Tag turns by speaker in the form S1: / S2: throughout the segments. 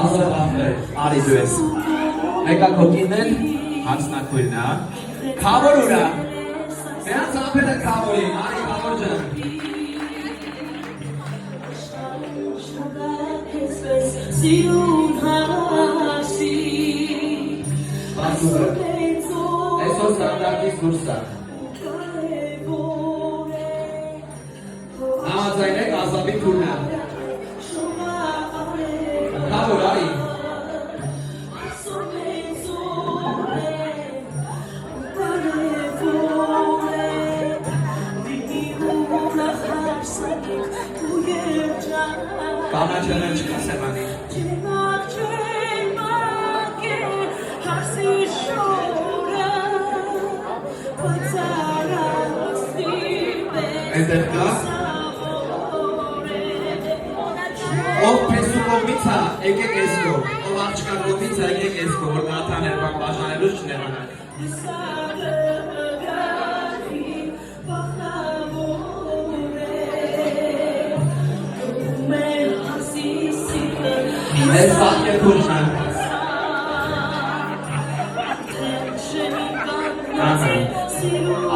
S1: Ազատախներ, արի դու ես։ Մեկա կոկինն հանցնակույրն է, կավոր ուրա, նրանց ապետը կավորին, արի կավոր ջան։
S2: Սիրուն հարասի
S1: Ասուր, այսօր ստանդարտից դուրս է։ Համաձայնեք ազապի թուրն է։ Կավոր արի։ Կանաչեն են չկա սեմանի։ Էնտեղ կա։ Ով պեսու կողմից է, եկեք ես կող, ով աղջկա կողմից է, եկեք ես կող, որ նաթաներ բան բաժանելուց չներանակ։ Ես բաղկեր կուրջն եմ։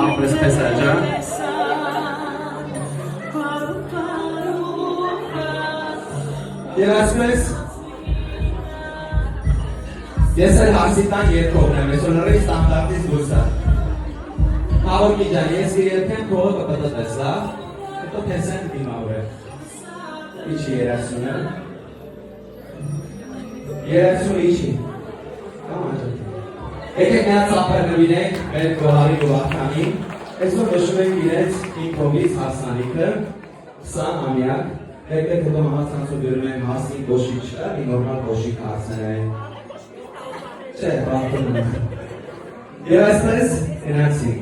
S1: Ապրես պես է ջան։ Եվ ասպես, ես էլ հարսիտան երկողն եմ, ես օնորի ստանդարտից դուրս է։ Հավորքի ջան, ես երդեմ կողը կպտտես, լավ, հետո թեսեն դիմավոր է։ Իչի երասուն է։ Երասուն իչի։ Եկեք նրանց ապեր նվիրենք մեր գոհարի գովարքանի, այսօր նշում ենք իրենց իմ կողմից հասանիքը, 20 ամյակ, եկեք հետո համացանցով գրում ենք հասին կոշիկ չկա, մի նորմալ կոշիկ հարցնեն։ Չէ, բաղթում ենք։ Եվ այսպես գնացինք։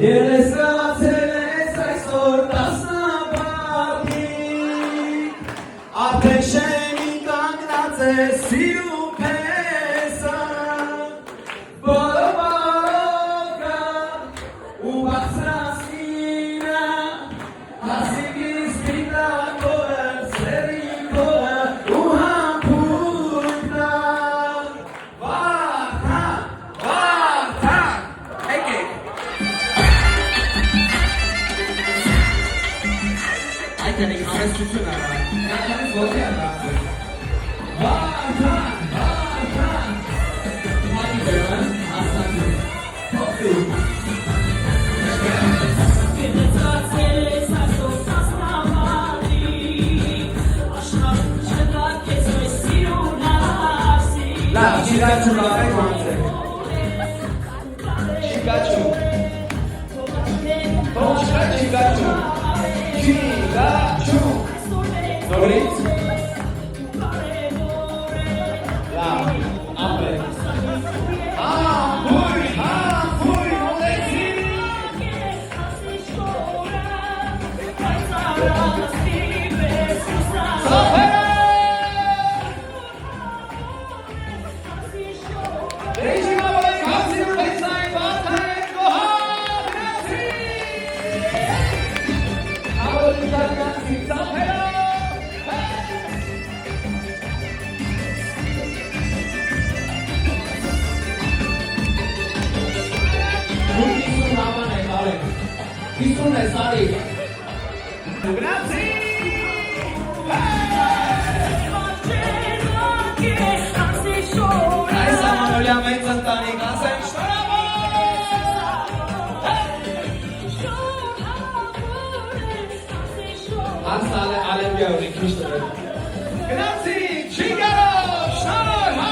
S1: Ես լացել ես այսօր տասնապատիկ, արդեն շեմի կանգնած է սիրում պեսա, բոլոբարոկա ու բացրասինա, հասիկիս պիտակորը, սերիկորը ու համպուկնա, վարդան, եկեք։ Այդենիկ համեստություն արա, նախանից ոտի ադացել։ Վարդան, հատի բերան, ասանցում, հոպտում։ Լավ, չիկաչում լավեք մանցեք։ Չիկաչում։ Ո՞չ կա չիկաչում։ Չիկաչում։ Նորից։ Լավ, ապրեք։ Համբույր, մոլեցի։ Սոպեր։ Իսուն է սարի։ Գրացի։ Այս ամանոլյա մեծ ընտանիք ասեմ շնորհավոր։ Անսալ է ալեմգյա ունի քիշտր է։ Գրացի, չի գարով, շնորհավոր։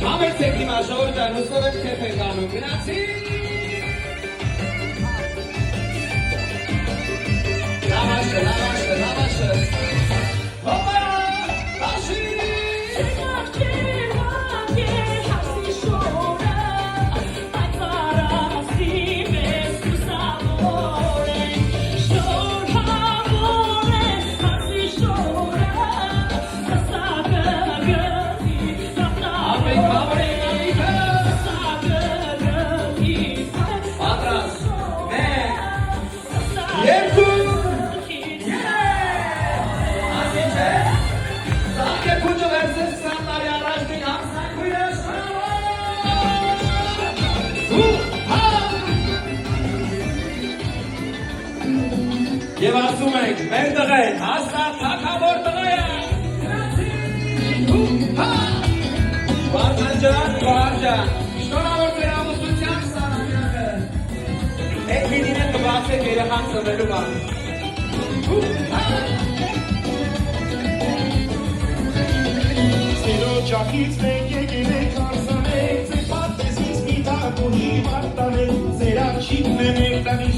S1: Համեցեք հիմա ժողովրդան, հուսով եմ քեփ ենք անում, գնացի։ Լավաշը։ Հոպա, հաշի։ Երկու Եվ ասում ենք, մեր տղեն, հաստատ թագավոր տղա է։ Վարդան ջան, շնորհավոր ձեր ամուսնության սանամյակը։ Այդ վիդին է կբացեք երեխան ծնվելու բան։
S3: Ճակից մեկ եկել եք արսանեք, ձեր պատեսից մի տակ ու հիմար տանեք, ձեր աչիքն է մեր տանից